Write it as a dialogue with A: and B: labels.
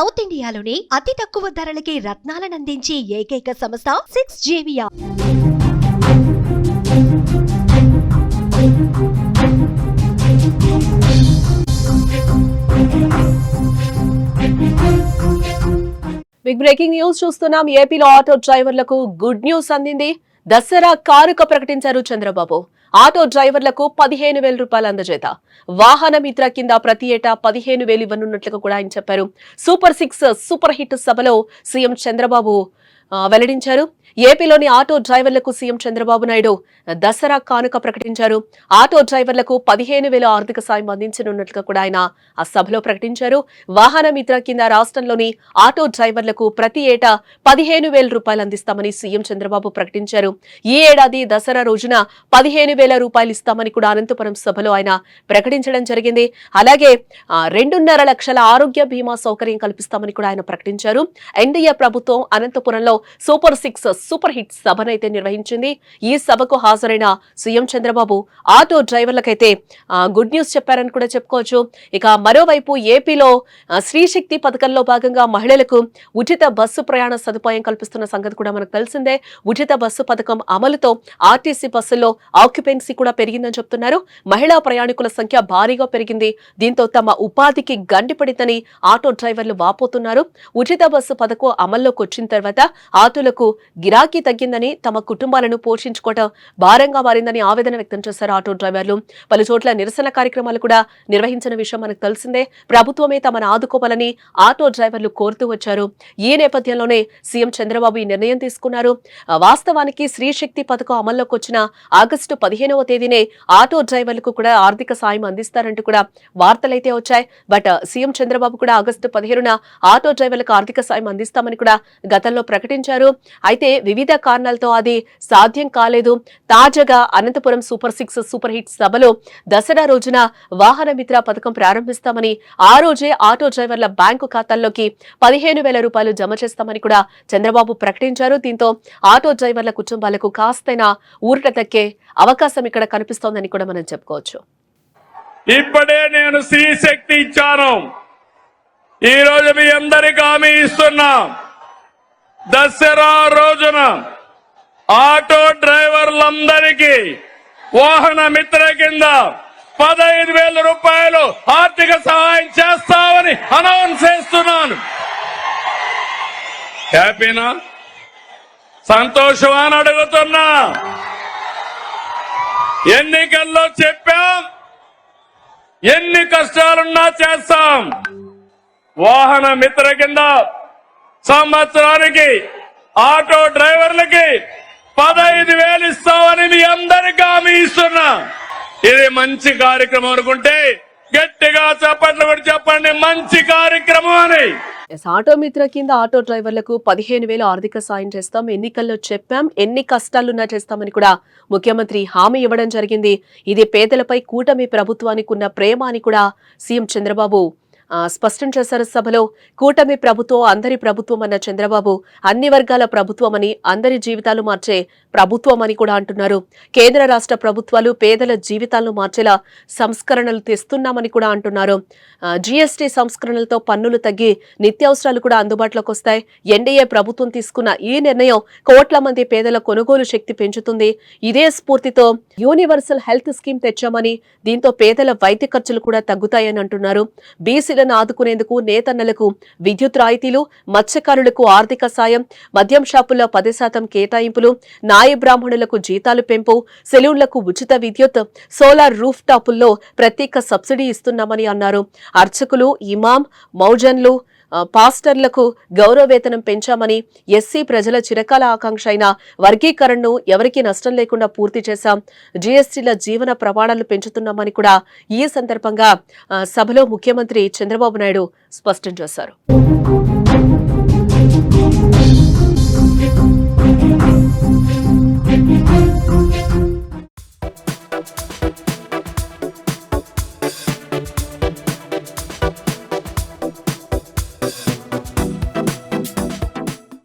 A: South ఇండియాలోని అతి తక్కువ ధరలకి రత్నాలనందించే ఏకైక సంస్థ 6JVR.
B: బిగ్ బ్రేకింగ్ న్యూస్ చూస్తున్నాం. ఏపీలో ఆటో డ్రైవర్లకు గుడ్ న్యూస్ అందింది. దసరా కానుక ప్రకటించారు చంద్రబాబు. ఆటో డ్రైవర్లకు 15,000 రూపాయలు అందజేత. వాహన మిత్ర కింద ప్రతి ఏటా 15,000 ఇవ్వనున్నట్లుగా కూడా ఆయన చెప్పారు. సూపర్ 6 సూపర్ హిట్ సభలో సీఎం చంద్రబాబు వెల్లడించారు. ఏపీలోని ఆటో డ్రైవర్లకు సీఎం చంద్రబాబు నాయుడు దసరా కానుక ప్రకటించారు. ఆటో డ్రైవర్లకు 15,000 ఆర్థిక సాయం అందించనున్నట్లుగా కూడా ఆయన ఆ సభలో ప్రకటించారు. వాహన మిత్ర కింద రాష్ట్రంలోని ఆటో డ్రైవర్లకు ప్రతి ఏటా 15,000 రూపాయలు అందిస్తామని సీఎం చంద్రబాబు ప్రకటించారు. ఈ ఏడాది దసరా రోజున 15,000 రూపాయలు ఇస్తామని కూడా అనంతపురం సభలో ఆయన ప్రకటించడం జరిగింది. అలాగే 2.5 లక్షల ఆరోగ్య బీమా సౌకర్యం కల్పిస్తామని కూడా ఆయన ప్రకటించారు. ఎన్డీఏ ప్రభుత్వం అనంతపురంలో సూపర్ 6 సూపర్ హిట్ సభనైతే నిర్వహించింది. ఈ సభకు హాజరైన సీఎం చంద్రబాబు ఆటో డ్రైవర్లకైతే గుడ్ న్యూస్ చెప్పారని కూడా చెప్పుకోవచ్చు. ఇక మరోవైపు ఏపీలో శ్రీశక్తి పథకంలో భాగంగా మహిళలకు ఉచిత బస్సు ప్రయాణ సదుపాయం కల్పిస్తున్న సంగతి కూడా మనకు తెలిసిందే. ఉచిత బస్సు పథకం అమలుతో ఆర్టీసీ బస్సుల్లో ఆక్యుపెన్సీ కూడా పెరిగిందని చెప్తున్నారు. మహిళా ప్రయాణికుల సంఖ్య భారీగా పెరిగింది. దీంతో తమ ఉపాధికి గండిపడిందని ఆటో డ్రైవర్లు వాపోతున్నారు. ఉచిత బస్సు పథకం అమల్లోకి వచ్చిన తర్వాత ఆటోలకు గిరాకీ తగ్గిందని, తమ కుటుంబాలను పోషించుకోవడం భారంగా మారిందని ఆవేదన వ్యక్తం చేశారు ఆటో డ్రైవర్లు. పలు చోట్ల నిరసన కార్యక్రమాలు కూడా నిర్వహించిన విషయం మనకు తెలిసిందే. ప్రభుత్వమే తమను ఆదుకోవాలని ఆటో డ్రైవర్లు కోరుతూ వచ్చారు. ఈ నేపథ్యంలోనే సీఎం చంద్రబాబు ఈ నిర్ణయం తీసుకున్నారు. వాస్తవానికి శ్రీశక్తి పథకం అమల్లోకి వచ్చిన ఆగస్టు 15వ తేదీనే ఆటో డ్రైవర్లకు కూడా ఆర్థిక సాయం అందిస్తారంటూ కూడా వార్తలైతే వచ్చాయి. బట్ సీఎం చంద్రబాబు కూడా ఆగస్టు 15న ఆటో డ్రైవర్లకు ఆర్థిక సాయం అందిస్తామని కూడా గతంలో ప్రకటించారు. అయితే వివిధ కారణాలతో అది సాధ్యం కాలేదు. తాజాగా అనంతపురం సూపర్ 6 సూపర్ హిట్ సభలో దసరా రోజున వాహన మిత్ర పథకం ప్రారంభిస్తామని, ఆ రోజే ఆటో డ్రైవర్ల బ్యాంకు ఖాతాల్లోకి 15,000 రూపాయలు జమ చేస్తామని కూడా చంద్రబాబు ప్రకటించారు. దీంతో ఆటో డ్రైవర్ల కుటుంబాలకు కాస్తైనా ఊరట దక్కే అవకాశం ఇక్కడ కనిపిస్తోందని కూడా మనం చెప్పుకోవచ్చు.
C: ఇప్పుడే నేను శ్రీశక్తి ఇచ్చాను. ఈ రోజు మీ అందరికీ హామీ ఇస్తున్నా, దసరా రోజున ఆటో డ్రైవర్లందరికీ వాహన మిత్ర కింద 15,000 రూపాయలు ఆర్థిక సహాయం చేస్తామని అనౌన్స్ చేస్తున్నాను. హ్యాపీనా, సంతోషమా అని అడుగుతున్నా. ఎన్నికల్లో చెప్పాం, ఎన్ని కష్టాలున్నా చేస్తాం. వాహన మిత్ర కింద సంవత్సరానికి ఆటో డ్రైవర్లకి 15,000 ఇస్తామని మీ అందరికీ హామీ ఇస్తున్నా. ఇది మంచి కార్యక్రమం అనుకుంటే గట్టిగా చప్పట్లు కూడా చెప్పండి, మంచి కార్యక్రమం అని.
B: ఆటో మిత్ర కింద ఆటో డ్రైవర్లకు 15,000 ఆర్థిక సాయం చేస్తాం, ఎన్నికల్లో చెప్పాం, ఎన్ని కష్టాలున్నా చేస్తామని కూడా ముఖ్యమంత్రి హామీ ఇవ్వడం జరిగింది. ఇది పేదలపై కూటమి ప్రభుత్వానికి ఉన్న ప్రేమ అని కూడా సీఎం చంద్రబాబు స్పష్టం చేశారు సభలో. కూటమి ప్రభుత్వం అందరి ప్రభుత్వం అన్న చంద్రబాబు అన్ని వర్గాల ప్రభుత్వం అని, అందరి జీవితాలు మార్చే ప్రభుత్వం అని కూడా అంటున్నారు. కేంద్ర రాష్ట్ర ప్రభుత్వాలు పేదల జీవితాలను మార్చేలా సంస్కరణలు తెస్తున్నామని కూడా అంటున్నారు. జీఎస్టీ సంస్కరణలతో పన్నులు తగ్గి నిత్యావసరాలు కూడా అందుబాటులోకి వస్తాయి. ఎన్డీఏ ప్రభుత్వం తీసుకున్న ఈ నిర్ణయం కోట్ల మంది పేదల కొనుగోలు శక్తి పెంచుతుంది. ఇదే స్ఫూర్తితో యూనివర్సల్ హెల్త్ స్కీమ్ తెచ్చామని, దీంతో పేదల వైద్య ఖర్చులు కూడా తగ్గుతాయని అంటున్నారు. బీసీలను ఆదుకునేందుకు నేతన్నలకు విద్యుత్ రాయితీలు, మత్స్యకారులకు ఆర్థిక సాయం, మద్యం షాపుల్లో 10% కేటాయింపులు, నాయ బ్రాహ్మణులకు జీతాలు పెంపు, సెలూన్లకు ఉచిత విద్యుత్, సోలార్ రూఫ్ టాపుల్లో ప్రత్యేక సబ్సిడీ ఇస్తున్నామని అన్నారు. అర్చకులు, ఇమాం, మౌజన్లు, పాస్టర్లకు గౌరవ వేతనం పెంచామని, ఎస్సీ ప్రజల చిరకాల ఆకాంక్ష అయిన వర్గీకరణను ఎవరికీ నష్టం లేకుండా పూర్తి చేశాం, జీఎస్టీల జీవన ప్రమాణాలు పెంచుతున్నామని కూడా ఈ సందర్భంగా సభలో ముఖ్యమంత్రి చంద్రబాబు నాయుడు స్పష్టం చేశారు.